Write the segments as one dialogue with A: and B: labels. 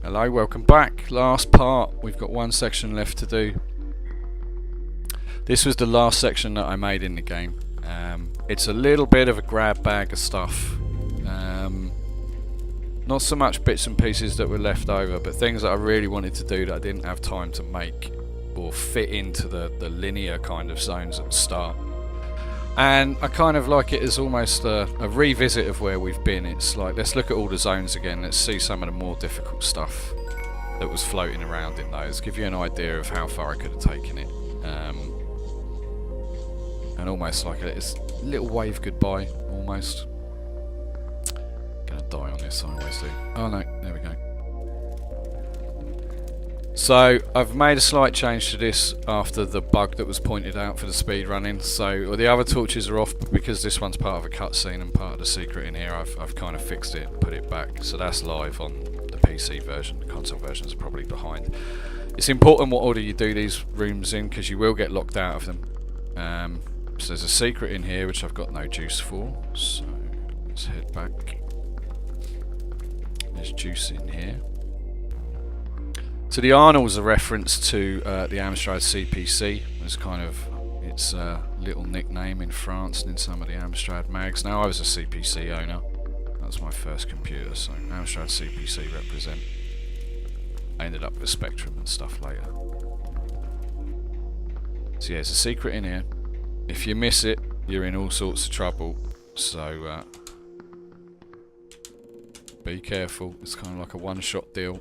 A: Hello, welcome back. Last part. We've got one section left to do. This was the last section that I made in the game. It's a little bit of a grab bag of stuff. Not so much bits and pieces that were left over, but things that I really wanted to do that I didn't have time to make or fit into the linear kind of zones at the start. And I kind of like it as almost a revisit of where we've been. It's like, let's look at all the zones again, let's see some of the more difficult stuff that was floating around in those, give you an idea of how far I could have taken it. And almost like it's a little wave goodbye, almost. Gonna die on this, I always do. Oh no, there we go. So I've made a slight change to this after the bug that was pointed out for the speed running. So the other torches are off, but because this one's part of a cutscene and part of the secret in here, I've kind of fixed it and put it back. So that's live on the PC version. The console versions are probably behind. It's important what order you do these rooms in, because you will get locked out of them. So there's a secret in here which I've got no juice for. So let's head back. There's juice in here. So the Arnold's a reference to the Amstrad CPC. It's kind of its little nickname in France and in some of the Amstrad mags. Now I was a CPC owner. That was my first computer, so Amstrad CPC represent. I ended up with a Spectrum and stuff later. So yeah, there's a secret in here. If you miss it, you're in all sorts of trouble. So be careful. It's kind of like a one-shot deal.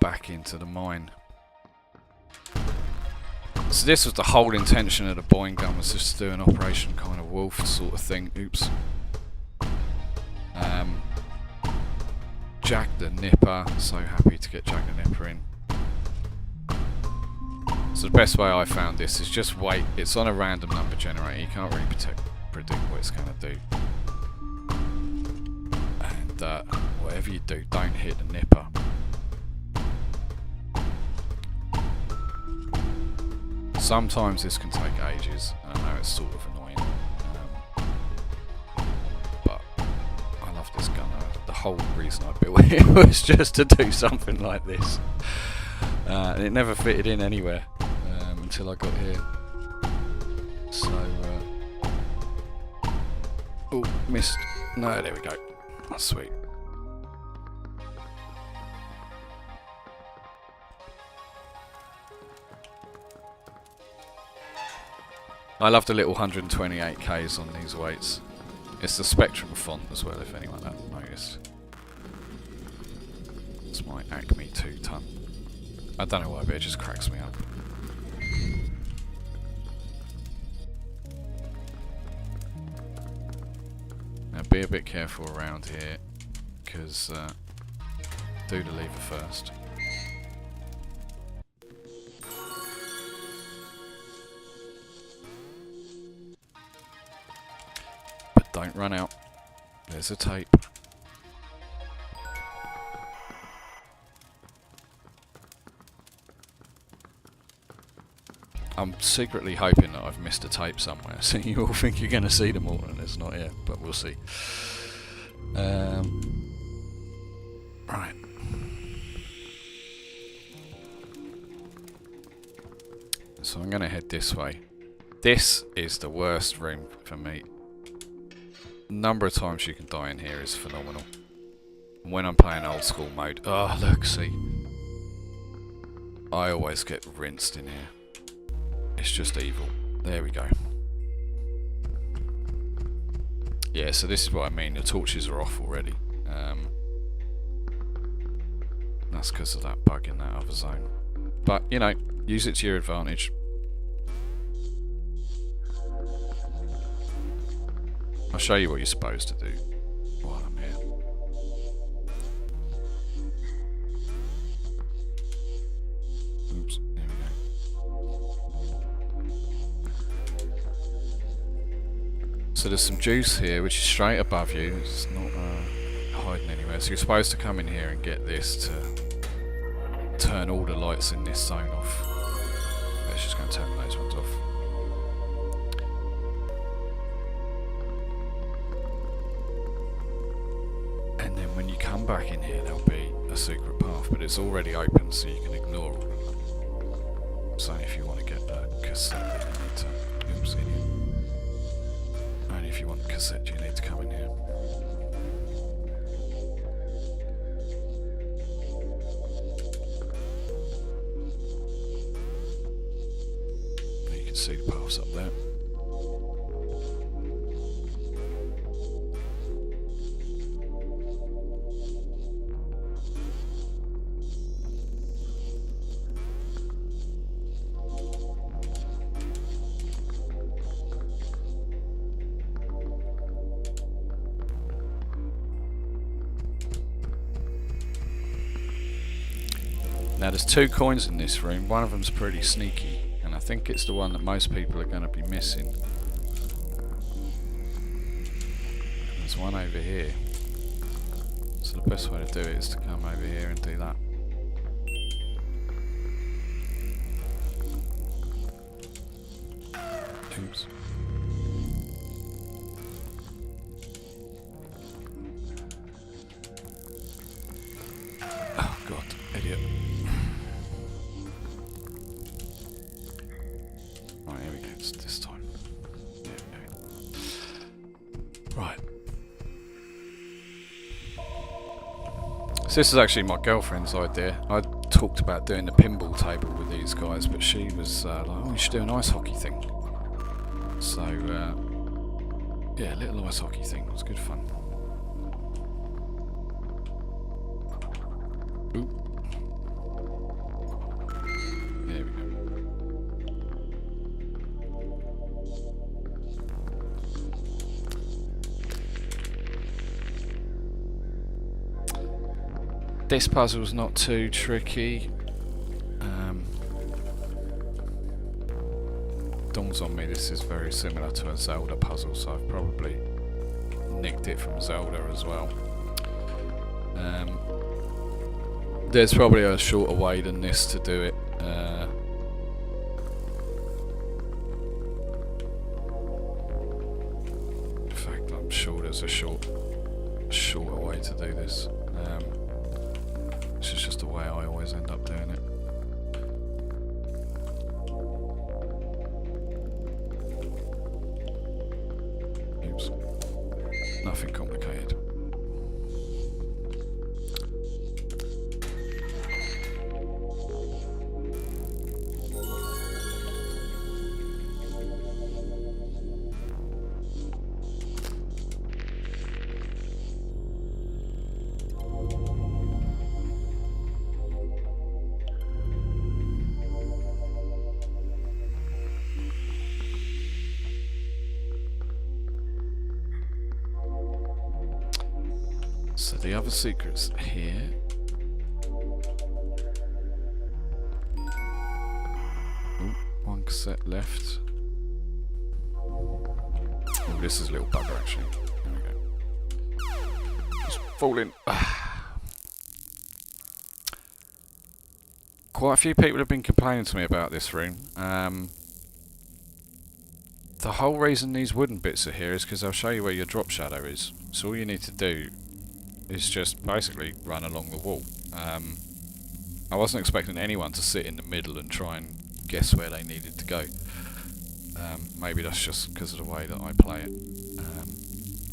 A: Back into the mine. So this was the whole intention of the Boing gun, was just to do an Operation kind of wolf sort of thing. Oops. Jack the Nipper. So happy to get Jack the Nipper in. So the best way I found this is just wait. It's on a random number generator. You can't really predict what it's going to do. And whatever you do, don't hit the Nipper. Sometimes this can take ages, and I know it's sort of annoying, but I love this gun. The whole reason I built it was just to do something like this, and it never fitted in anywhere until I got here. So, oh, missed. No, there we go. That's sweet. I love the little 128Ks on these weights. It's the Spectrum font as well, if anyone hasn't noticed. It's my Acme 2 ton. I don't know why, but it just cracks me up. Now be a bit careful around here, because do the lever first. Don't run out. There's a tape. I'm secretly hoping that I've missed a tape somewhere, so you all think you're going to see them all, and it's not here, but we'll see. Right. So I'm going to head this way. This is the worst room for me. Number of times you can die in here is phenomenal. When I'm playing old school mode, oh look, see, I always get rinsed in here. It's just evil. There we go. Yeah, so this is what I mean. The torches are off already. That's because of that bug in that other zone. But you know, use it to your advantage. I'll show you what you're supposed to do while I'm here. Oops, there we go. So there's some juice here which is straight above you. It's not hiding anywhere. So you're supposed to come in here and get this to turn all the lights in this zone off. Let's just go and turn those ones off. back in here there'll be a secret path, but it's already open, so you can ignore all of them. So if you want to get a cassette, you need to... Oops, idiot. Only if you want a cassette, you need to come in here. You can see the paths up there. Now there's 2 coins in this room, one of them's pretty sneaky, and I think it's the one that most people are going to be missing. There's one over here, so the best way to do it is to come over here and do that. Oops. Oh god, idiot. Right, here we go, it's this time. Yeah, right. So this is actually my girlfriend's idea. I talked about doing the pinball table with these guys, but she was like, oh, you should do an ice hockey thing. So, yeah, a little ice hockey thing. It was good fun. Ooh. There we go. This puzzle's not too tricky. Dawns on me this is very similar to a Zelda puzzle, so I've probably nicked it from Zelda as well. There's probably a shorter way than this to do it. In fact, I'm sure there's a shorter way to do this. This is just the way I always end up doing it. Oops. Nothing complicated. So the other secret's here. Ooh, 1 cassette left. Oh, this is a little bugger actually. There we go. Just falling. Quite a few people have been complaining to me about this room. The whole reason these wooden bits are here is because I'll show you where your drop shadow is. So all you need to do is just basically run along the wall. I wasn't expecting anyone to sit in the middle and try and guess where they needed to go. Maybe that's just because of the way that I play it.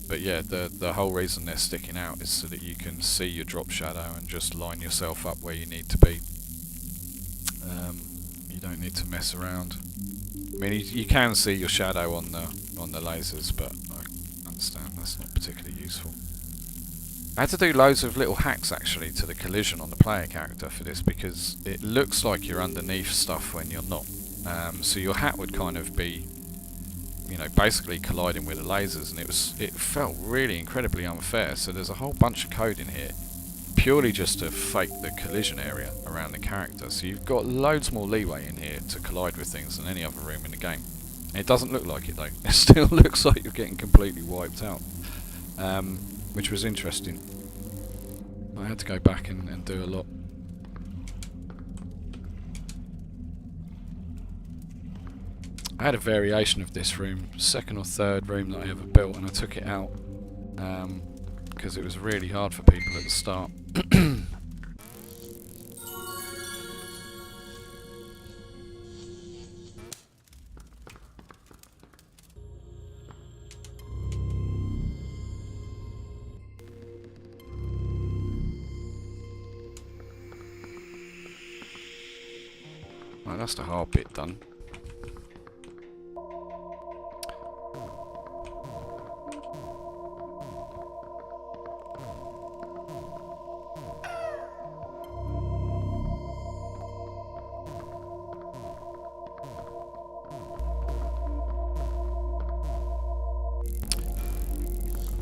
A: But yeah, the whole reason they're sticking out is so that you can see your drop shadow and just line yourself up where you need to be. You don't need to mess around. I mean, you can see your shadow on the lasers, but I understand that's not particularly useful. I had to do loads of little hacks actually to the collision on the player character for this, because it looks like you're underneath stuff when you're not. So your hat would kind of be, you know, basically colliding with the lasers, and it felt really incredibly unfair. So there's a whole bunch of code in here purely just to fake the collision area around the character. So you've got loads more leeway in here to collide with things than any other room in the game. And it doesn't look like it though. It still looks like you're getting completely wiped out. Which was interesting. I had to go back and do a lot. I had a variation of this room, second or third room that I ever built, and I took it out because because it was really hard for people at the start. Right, that's the hard bit done.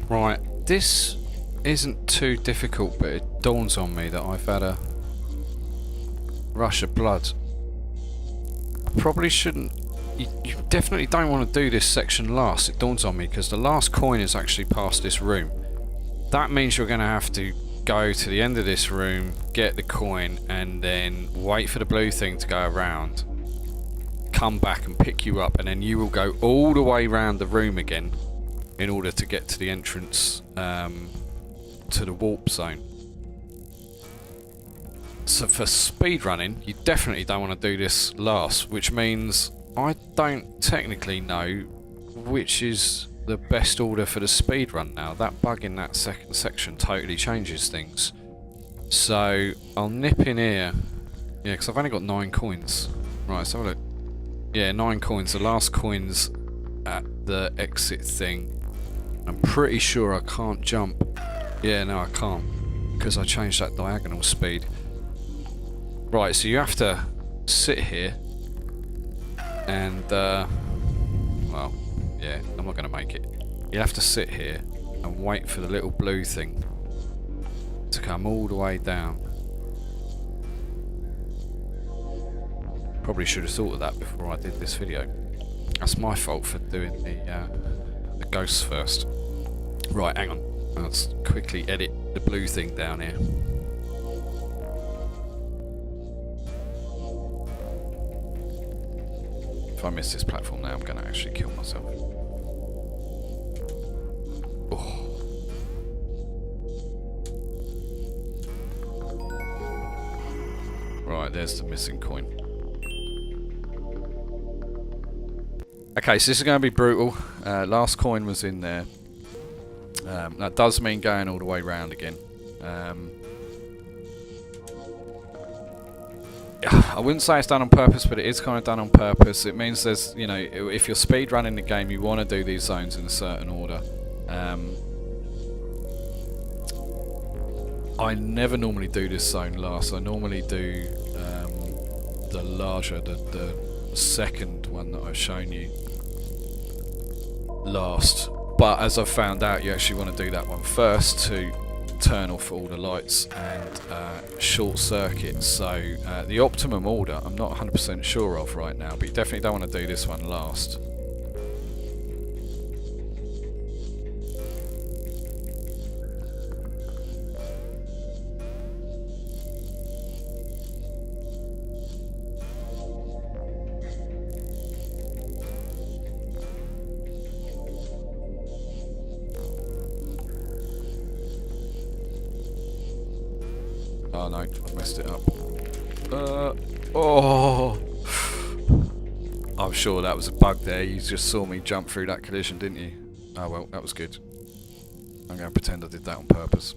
A: Right, this isn't too difficult, but it dawns on me that I've had a rush of blood. I probably shouldn't. You definitely don't want to do this section last, it dawns on me, because the last coin is actually past this room. That means you're going to have to go to the end of this room, get the coin, and then wait for the blue thing to go around, come back and pick you up, and then you will go all the way around the room again in order to get to the entrance to the warp zone. So for speedrunning, you definitely don't want to do this last, which means I don't technically know which is the best order for the speedrun now. That bug in that second section totally changes things. So I'll nip in here. Yeah, because I've only got 9 coins. Right, let's have a look. Yeah, 9 coins. The last coin's at the exit thing. I'm pretty sure I can't jump. Yeah, no, I can't, because I changed that diagonal speed. Right, so you have to sit here and, well, yeah, I'm not going to make it. You have to sit here and wait for the little blue thing to come all the way down. Probably should have thought of that before I did this video. That's my fault for doing the ghosts first. Right, hang on. Let's quickly edit the blue thing down here. If I miss this platform now, I'm going to actually kill myself. Oh. Right, there's the missing coin. Okay, so this is going to be brutal. Last coin was in there. That does mean going all the way round again. I wouldn't say it's done on purpose, but it is kind of done on purpose. It means there's, you know, if you're speed running the game, you want to do these zones in a certain order. I never normally do this zone last. I normally do the larger, the second one that I've shown you last. But as I've found out, you actually want to do that one first to turn off all the lights and short circuit. So the optimum order I'm not 100% sure of right now, but you definitely don't want to do this one last. Oh no, I've messed it up. Oh! I'm sure that was a bug there. You just saw me jump through that collision, didn't you? Oh well, that was good. I'm going to pretend I did that on purpose.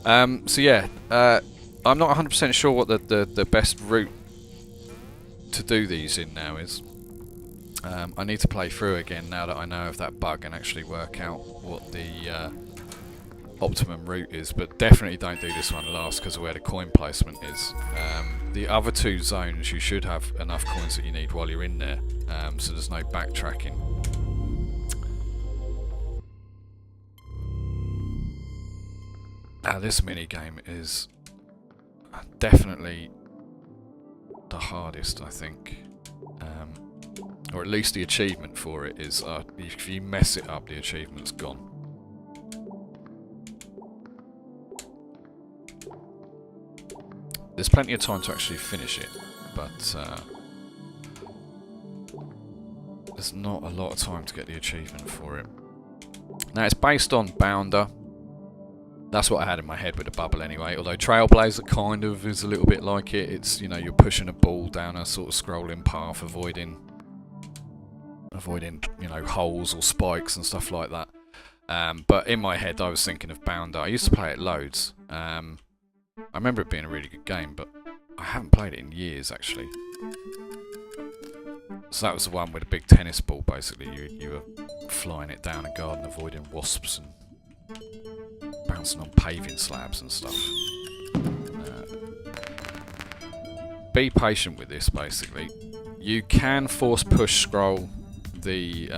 A: So yeah, I'm not 100% sure what the best route to do these in now is. I need to play through again now that I know of that bug and actually work out what the optimum route is, but definitely don't do this one last because of where the coin placement is. The other two zones you should have enough coins that you need while you're in there, so there's no backtracking. Now this mini game is definitely the hardest, I think, or at least the achievement for it is if you mess it up, the achievement's gone. There's plenty of time to actually finish it, but there's not a lot of time to get the achievement for it. Now it's based on Bounder, That's what I had in my head with the bubble anyway. Although Trailblazer kind of is a little bit like it. It's, you know, you're pushing a ball down a sort of scrolling path, avoiding, you know, holes or spikes and stuff like that. But in my head, I was thinking of Bounder. I used to play it loads. I remember it being a really good game, but I haven't played it in years, actually. So that was the one with a big tennis ball, basically. You were flying it down a garden, avoiding wasps and bouncing on paving slabs and stuff. Be patient with this, basically. You can force push scroll the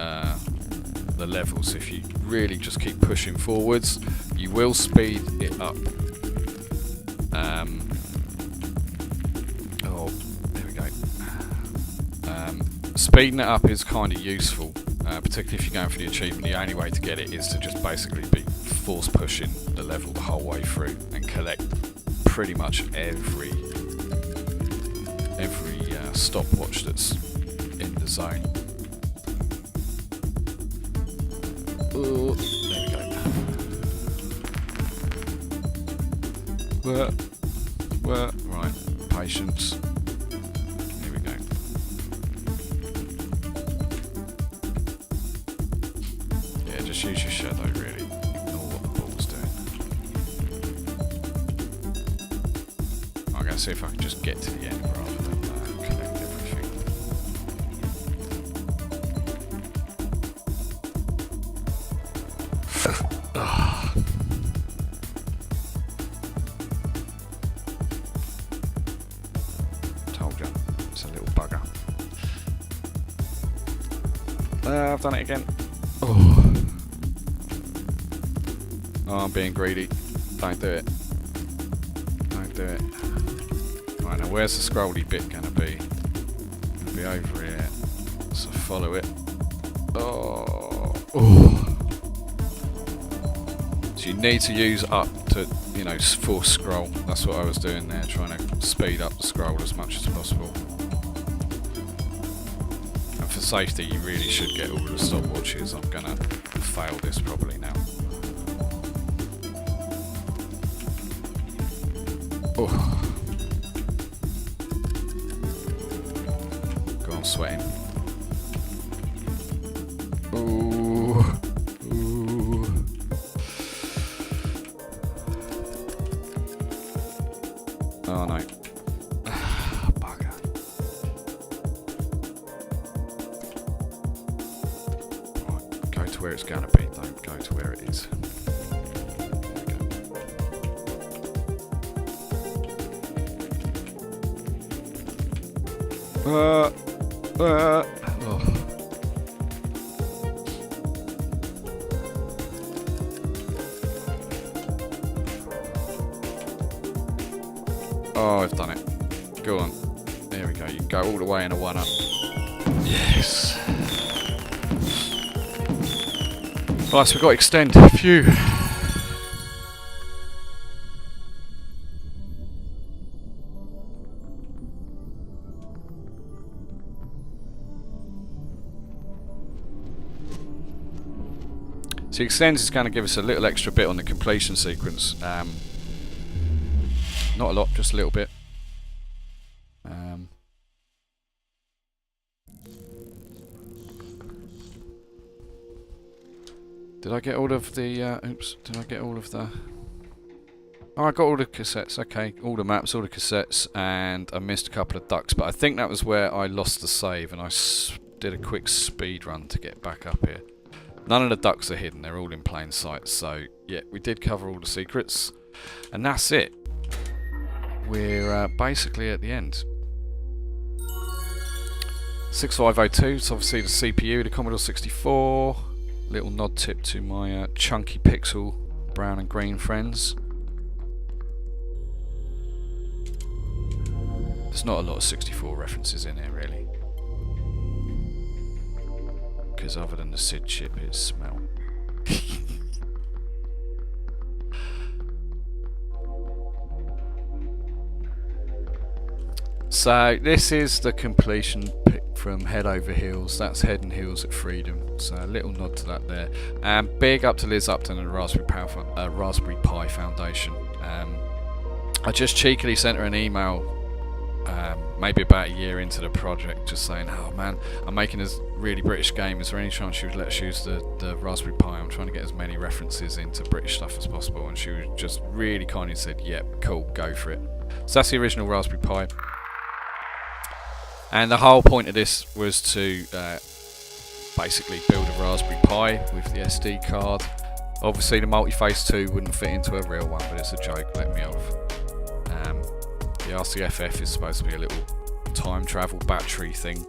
A: levels if you really just keep pushing forwards. You will speed it up. Oh, there we go. Speeding it up is kind of useful, particularly if you're going for the achievement. The only way to get it is to just basically be force pushing the level the whole way through and collect pretty much every stopwatch that's in the zone. Oh, there we go. Right, patience. Here we go. Yeah, just use your shadow, really. Ignore what the ball's doing. I'm going to see if I can just get to the end rather than collect everything. Told you, it's a little bugger. I've done it again. Oh, I'm being greedy. Don't do it. Don't do it. Right, now where's the scrolly bit going to be? It'll be over here. So follow it. Oh. So you need to use up to, you know, force scroll. That's what I was doing there, trying to speed up the scroll as much as possible. And for safety, you really should get all the stopwatches. I'm going to fail this probably now. Oh. Go on, sweating. Ooh. Ooh. Oh no. Bugger. Right, go to where it's going to be, don't go to where it is. Oh. Oh, I've done it. Go on. There we go. You can go all the way in a one-up. Yes. Right, so we've got to extend. Phew. So extends is going to give us a little extra bit on the completion sequence. Not a lot, just a little bit. Did I get all of the... oops, did I get all of the... Oh, I got all the cassettes, okay. All the maps, all the cassettes, and I missed a couple of ducks, but I think that was where I lost the save, and I did a quick speed run to get back up here. None of the ducks are hidden, they're all in plain sight, so yeah, we did cover all the secrets, and that's it. We're basically at the end. 6502 is obviously the CPU, the Commodore 64. Little nod tip to my chunky pixel brown and green friends. There's not a lot of 64 references in here really. Because other than the SID chip, it's smell. So this is the completion from Head Over Heels. That's Head and Heels at Freedom. So a little nod to that there. And big up to Liz Upton and the Raspberry Pi Foundation. I just cheekily sent her an email maybe about a year into the project, just saying, oh man, I'm making a really British game, is there any chance you would let us use the Raspberry Pi? I'm trying to get as many references into British stuff as possible, and she just really kindly said, yep, cool, go for it. So that's the original Raspberry Pi, and the whole point of this was to basically build a Raspberry Pi with the SD card. Obviously the multi-phase 2 wouldn't fit into a real one, but it's a joke, let me off. The RCFF is supposed to be a little time travel battery thing,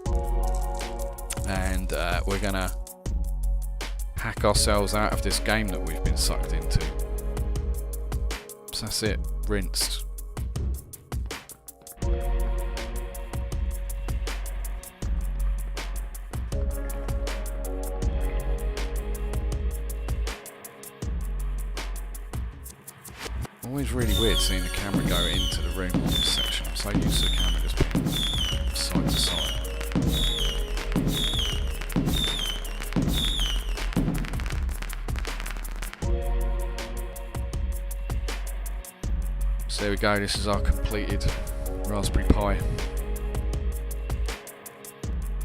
A: and we're gonna hack ourselves out of this game that we've been sucked into. So that's it, rinsed. Always really weird seeing the camera go into the room in this section. I'm so used to the camera just being side to side. So there we go, this is our completed Raspberry Pi.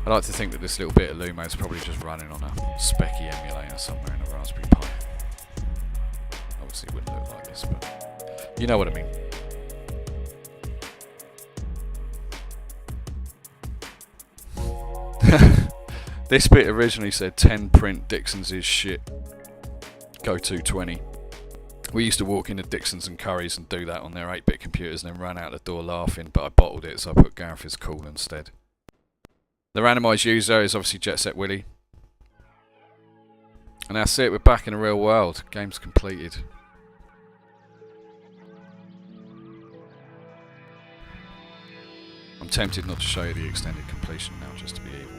A: I like to think that this little bit of Lumo is probably just running on a specky emulator somewhere in a Raspberry Pi. Obviously it wouldn't look like this, but you know what I mean. This bit originally said 10 print Dixon's is shit. Go 220. We used to walk into Dixon's and Curry's and do that on their 8-bit computers and then run out the door laughing, but I bottled it, so I put Gareth is cool instead. The randomised user is obviously Jet Set Willy. And that's it, we're back in the real world. Game's completed. I'm tempted not to show you the extended completion now, just to be evil.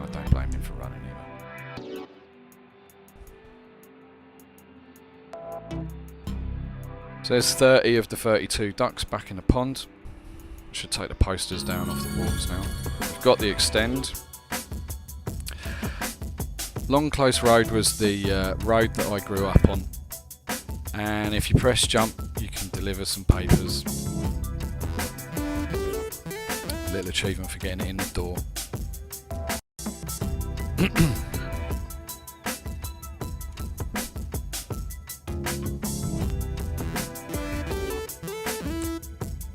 A: I don't blame him for running either. So there's 30 of the 32 ducks back in the pond. Should take the posters down off the walls now. We've got the extend. Long Close Road was the road that I grew up on. And if you press jump, you can deliver some papers. A little achievement for getting it in the door.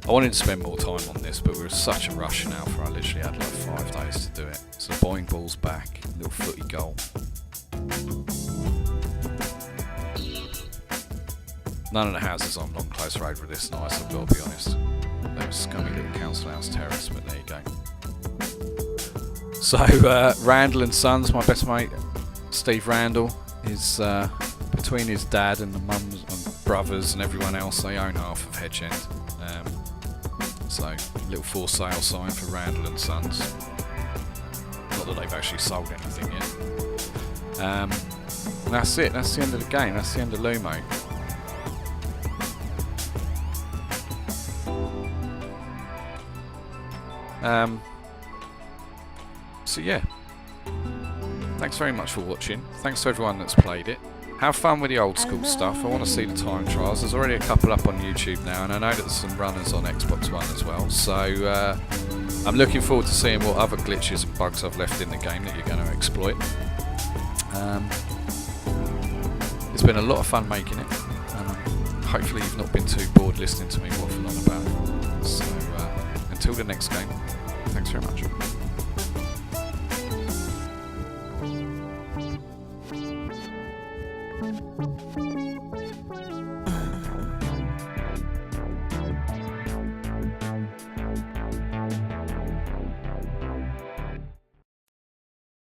A: I wanted to spend more time on this, but we were such a rush now, for I literally had like 5 days to do it. So boing, ball's back, little footy goal. None of the houses on Long Close Road were this nice, I've got to be honest. They were scummy little council house terrace, but there you go. So Randall and Sons, my best mate, Steve Randall, is between his dad and the mums and brothers and everyone else, they own half of Hedge End. So little for sale sign for Randall and Sons. Not that they've actually sold anything yet. And that's it, that's the end of the game, that's the end of Lumo. So yeah, thanks very much for watching. Thanks to everyone that's played it. Have fun with the old school stuff. I want to see the time trials. There's already a couple up on YouTube now, and I know that there's some runners on Xbox One as well. So I'm looking forward to seeing what other glitches and bugs I've left in the game that you're going to exploit. It's been a lot of fun making it, and hopefully you've not been too bored listening to me waffle on about it. So until the next game, thanks very much.